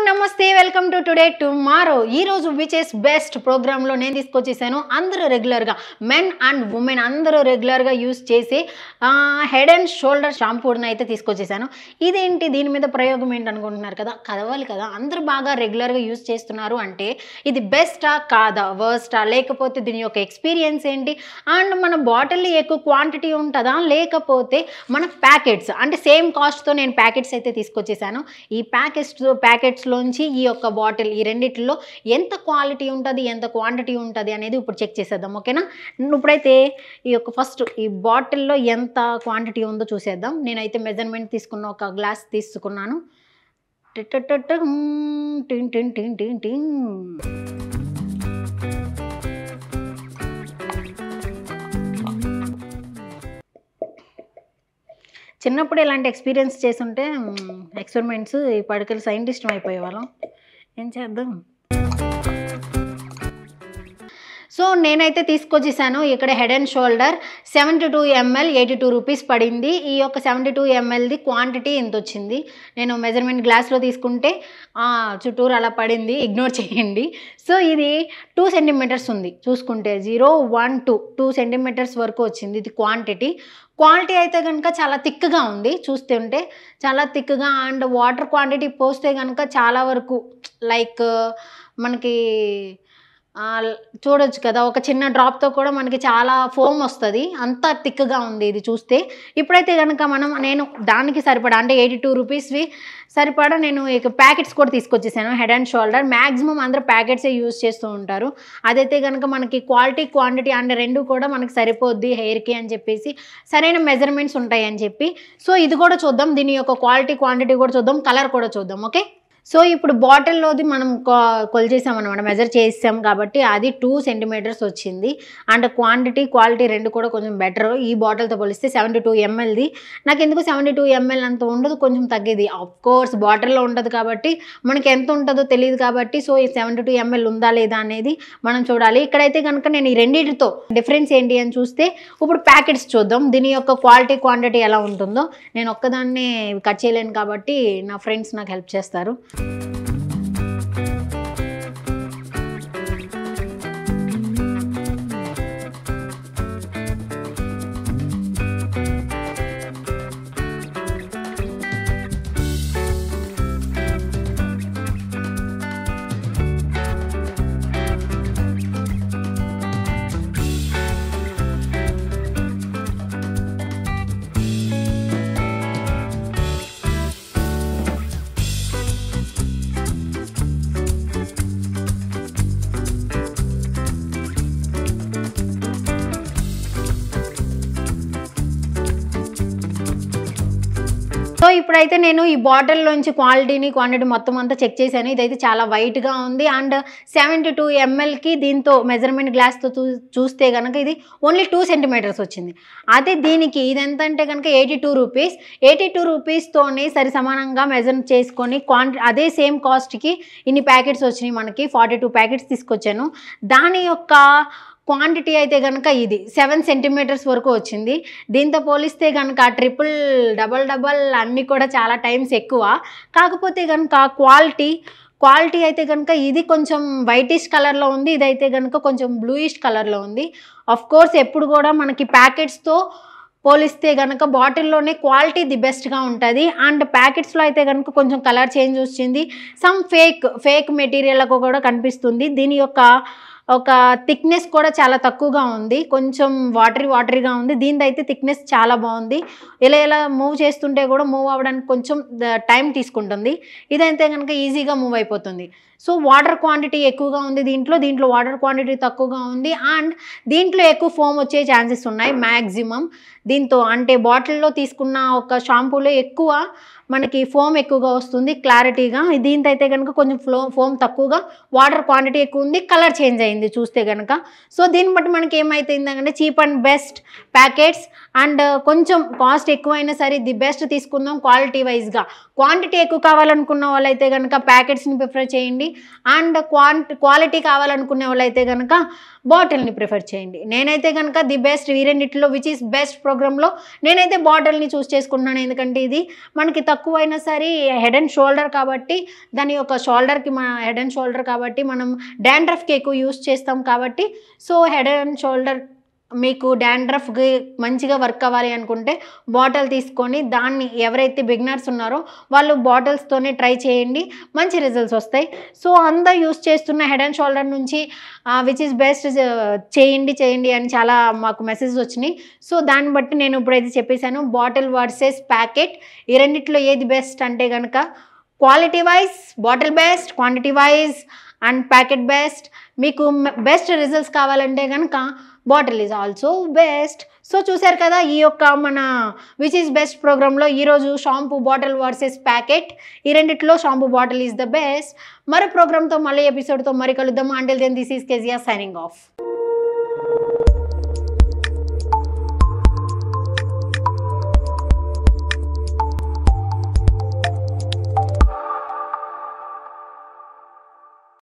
నమస్తే welcome to today tomorrow ఈ రోజు విచ్ ఇస్ బెస్ట్ ప్రోగ్రామ్ లో నేను తీసుకొచ్చేసాను అందరూ రెగ్యులర్ గా మెన్ అండ్ ఉమెన్ అందరూ రెగ్యులర్ గా యూస్ చేసే హెడ్ అండ్ షోల్డర్ షాంపూని అయితే తీసుకొచ్చేసాను. ఇదేంటి దీని మీద ప్రయోగం ఏంటి అనుకుంటున్నారు కదా, కదవాలి కదా, అందరూ బాగా రెగ్యులర్ గా యూస్ చేస్తున్నారు అంటే ఇది బెస్టా కాదా, వర్స్టా, లేకపోతే దీని యొక్క ఎక్స్పీరియన్స్ ఏంటి, అండ్ మన బాటిల్ ఎక్కువ క్వాంటిటీ ఉంటుందా, లేకపోతే మన ప్యాకెట్స్ అంటే సేమ్ కాస్ట్ తో నేను ప్యాకెట్స్ అయితే తీసుకొచ్చేసాను. ఈ ప్యాకెట్స్లోంచి ఈ యొక్క బాటిల్ ఈ రెండిట్లో ఎంత క్వాలిటీ ఉంటుంది, ఎంత క్వాంటిటీ ఉంటుంది అనేది ఇప్పుడు చెక్ చేసేద్దాం. ఓకేనా, ఇప్పుడైతే ఈ యొక్క ఫస్ట్ ఈ బాటిల్లో ఎంత క్వాంటిటీ ఉందో చూసేద్దాం. నేనైతే మెజర్మెంట్ తీసుకున్న ఒక గ్లాస్ తీసుకున్నాను. టింగ్ టింగ్ టింగ్ టింగ్ టింగ్. చిన్నప్పుడు ఇలాంటి ఎక్స్పీరియన్స్ చేసుంటే ఎక్స్పెరిమెంట్స్ ఈ పడికలు సైంటిస్ట్ అయిపోయేవాళ్ళం. ఏం చేద్దాం. సో నేనైతే తీసుకొచ్చేసాను ఇక్కడ head and shoulder 72 ml 82 rupees పడింది. ఈ యొక్క 72 mlది క్వాంటిటీ ఎంత వచ్చింది, నేను మెజర్మెంట్ గ్లాస్లో తీసుకుంటే చుట్టూరు అలా పడింది, ఇగ్నోర్ చేయండి. సో ఇది 2 సెంటీమీటర్స్ ఉంది, చూసుకుంటే 0 1 2 సెంటీమీటర్స్ వరకు వచ్చింది ఇది క్వాలిటీ అయితే కనుక చాలా థిక్గా ఉంది, చూస్తుంటే చాలా థిక్గా. అండ్ వాటర్ క్వాంటిటీ పోస్తే కనుక చాలా వరకు లైక్ మనకి చూడొచ్చు కదా, ఒక చిన్న డ్రాప్తో కూడా మనకి చాలా ఫోమ్ వస్తుంది, అంత థిక్గా ఉంది ఇది చూస్తే. ఇప్పుడైతే కనుక నేను దానికి సరిపడా అంటే 82 రూపీస్వి సరిపడా నేను ఇక ప్యాకెట్స్ కూడా తీసుకొచ్చేసాను. హెడ్ అండ్ షోల్డర్ మ్యాక్సిమం అందరూ ప్యాకెట్సే యూజ్ చేస్తూ ఉంటారు. అదైతే కనుక మనకి క్వాలిటీ క్వాంటిటీ అండ్ రెండు కూడా మనకి సరిపోద్ది హెయిర్కి అని చెప్పేసి సరైన మెజర్మెంట్స్ ఉంటాయి అని చెప్పి. సో ఇది కూడా చూద్దాం, దీని యొక్క క్వాలిటీ క్వాంటిటీ కూడా చూద్దాం, కలర్ కూడా చూద్దాం. ఓకే, సో ఇప్పుడు బాటిల్లోది మనం కొలిచేసామన్నమాట, మెజర్ చేసాం కాబట్టి అది 2 సెంటీమీటర్స్ వచ్చింది. అండ్ క్వాలిటీ రెండు కూడా కొంచెం బెటర్ ఈ బాటిల్తో పోలిస్తే. 72 mlది నాకు ఎందుకు 72 ml అంత ఉండదు, కొంచెం తగ్గేది. కోర్స్ బాటిల్లో ఉంటుంది కాబట్టి మనకి ఎంత ఉంటుందో తెలియదు కాబట్టి సో ఈ 72 ml ఉందా లేదా అనేది మనం చూడాలి. ఇక్కడైతే కనుక నేను ఈ రెండింటితో డిఫరెన్స్ ఏంటి అని చూస్తే ఇప్పుడు ప్యాకెట్స్ చూద్దాం, దీని యొక్క క్వాలిటీ క్వాంటిటీ ఎలా ఉంటుందో. నేను ఒక్కదాన్నే కట్ చేయలేను కాబట్టి నా ఫ్రెండ్స్ నాకు హెల్ప్ చేస్తారు. సో ఇప్పుడైతే నేను ఈ బాటిల్లోంచి క్వాంటిటీ మొత్తం అంతా చెక్ చేశాను. ఇదైతే చాలా వైట్గా ఉంది. అండ్ 72 mlకి దీంతో మెజర్మెంట్ గ్లాస్తో చూస్తే కనుక ఇది ఓన్లీ 2 సెంటీమీటర్స్ వచ్చింది. అదే దీనికి ఇది ఎంత అంటే కనుక 82 రూపీస్తోనే సరి సమానంగా మెజర్ చేసుకొని అదే సేమ్ కాస్ట్కి ఇన్ని ప్యాకెట్స్ వచ్చినాయి. మనకి 42 ప్యాకెట్స్ తీసుకొచ్చాను. దాని యొక్క క్వాంటిటీ అయితే కనుక ఇది 7 సెంటీమీటర్స్ వరకు వచ్చింది. దీంతో పోలిస్తే కనుక డబల్ అన్నీ కూడా చాలా టైమ్స్ ఎక్కువ. కాకపోతే కనుక క్వాలిటీ అయితే కనుక ఇది కొంచెం వైటిష్ కలర్లో ఉంది, ఇదైతే కనుక కొంచెం బ్లూయిష్ కలర్లో ఉంది. కోర్స్ ఎప్పుడు కూడా మనకి ప్యాకెట్స్తో పోలిస్తే కనుక బాటిల్లోనే క్వాలిటీ ది బెస్ట్గా ఉంటుంది. అండ్ ప్యాకెట్స్లో అయితే కనుక కొంచెం కలర్ చేంజ్ వచ్చింది, సమ్ ఫేక్ మెటీరియల్కు కూడా కనిపిస్తుంది. దీని యొక్క ఒక థిక్నెస్ కూడా చాలా తక్కువగా ఉంది, కొంచెం వాటరీగా ఉంది. దీనిది అయితే థిక్నెస్ చాలా బాగుంది. ఇలా మూవ్ చేస్తుంటే కూడా మూవ్ అవ్వడానికి కొంచెం టైం తీసుకుంటుంది. ఇదైతే కనుక ఈజీగా మూవ్ అయిపోతుంది. సో వాటర్ క్వాంటిటీ ఎక్కువగా ఉంది దీంట్లో వాటర్ క్వాంటిటీ తక్కువగా ఉంది. అండ్ దీంట్లో ఎక్కువ ఫోమ్ వచ్చే ఛాన్సెస్ ఉన్నాయి మ్యాక్సిమం. దీంతో అంటే బాటిల్లో తీసుకున్న ఒక షాంపూలో ఎక్కువ మనకి ఫోమ్ ఎక్కువగా వస్తుంది క్లారిటీగా. దీంతో అయితే కనుక కొంచెం ఫోమ్ తక్కువగా, వాటర్ క్వాంటిటీ ఎక్కువ ఉంది, కలర్ చేంజ్ అయింది చూస్తే కనుక. సో దీన్ని బట్టి మనకి ఏమైతుందంటే cheap and best packets and కొంచెం కాస్ట్ ఎక్కువైనా సరే ది బెస్ట్ తీసుకుందాం క్వాలిటీ వైజ్గా. క్వాంటిటీ ఎక్కువ కావాలనుకున్న వాళ్ళైతే కనుక ప్యాకెట్స్ని ప్రిఫర్ చేయండి. అండ్ క్వాలిటీ కావాలనుకునే వాళ్ళైతే కనుక బాటిల్ని ప్రిఫర్ చేయండి. నేనైతే కనుక ది బెస్ట్ ఈ రెండిట్లో విచ్ ఈస్ బెస్ట్ ప్రోగ్రాంలో నేనైతే బాటిల్ని చూస్ చేసుకుంటున్నాను. ఎందుకంటే ఇది మనకి తక్కువైనా సరే హెడ్ అండ్ షోల్డర్ కాబట్టి దాని యొక్క షోల్డర్కి హెడ్ అండ్ షోల్డర్ కాబట్టి మనం డాండ్రఫ్కి ఎక్కువ యూస్ చేస్తాం కాబట్టి సో హెడ్ అండ్ షోల్డర్ మీకు డాండ్రఫ్కి మంచిగా వర్క్ అవ్వాలి అనుకుంటే బాటిల్ తీసుకొని దాన్ని ఎవరైతే బిగినర్స్ ఉన్నారో వాళ్ళు బాటిల్స్తోనే ట్రై చేయండి, మంచి రిజల్ట్స్ వస్తాయి. సో అందరూ యూస్ చేస్తున్న హెడ్ అండ్ షోల్డర్ నుంచి విచ్ ఈస్ బెస్ట్ చేయండి అని చాలా మాకు మెసేజెస్ వచ్చినాయి. సో దాన్ని బట్టి నేను ఇప్పుడైతే చెప్పేశాను. బాటిల్ వర్సెస్ ప్యాకెట్ ఈ రెండిట్లో ఏది బెస్ట్ అంటే కనుక quality wise bottle best, quantity wise and packet best. మీకు బెస్ట్ రిజల్ట్స్ కావాలంటే కనుక bottle is also best. So చూసారు కదా ఈ యొక్క మన విచ్ ఈజ్ బెస్ట్ ప్రోగ్రాంలో ఈరోజు షాంపూ బాటిల్ వర్సెస్ ప్యాకెట్ ఈ రెండిట్లో shampoo bottle is the best. మరో ప్రోగ్రామ్తో మళ్ళీ ఎపిసోడ్తో మరి కలుద్దాం. Until then this is Keziah signing of.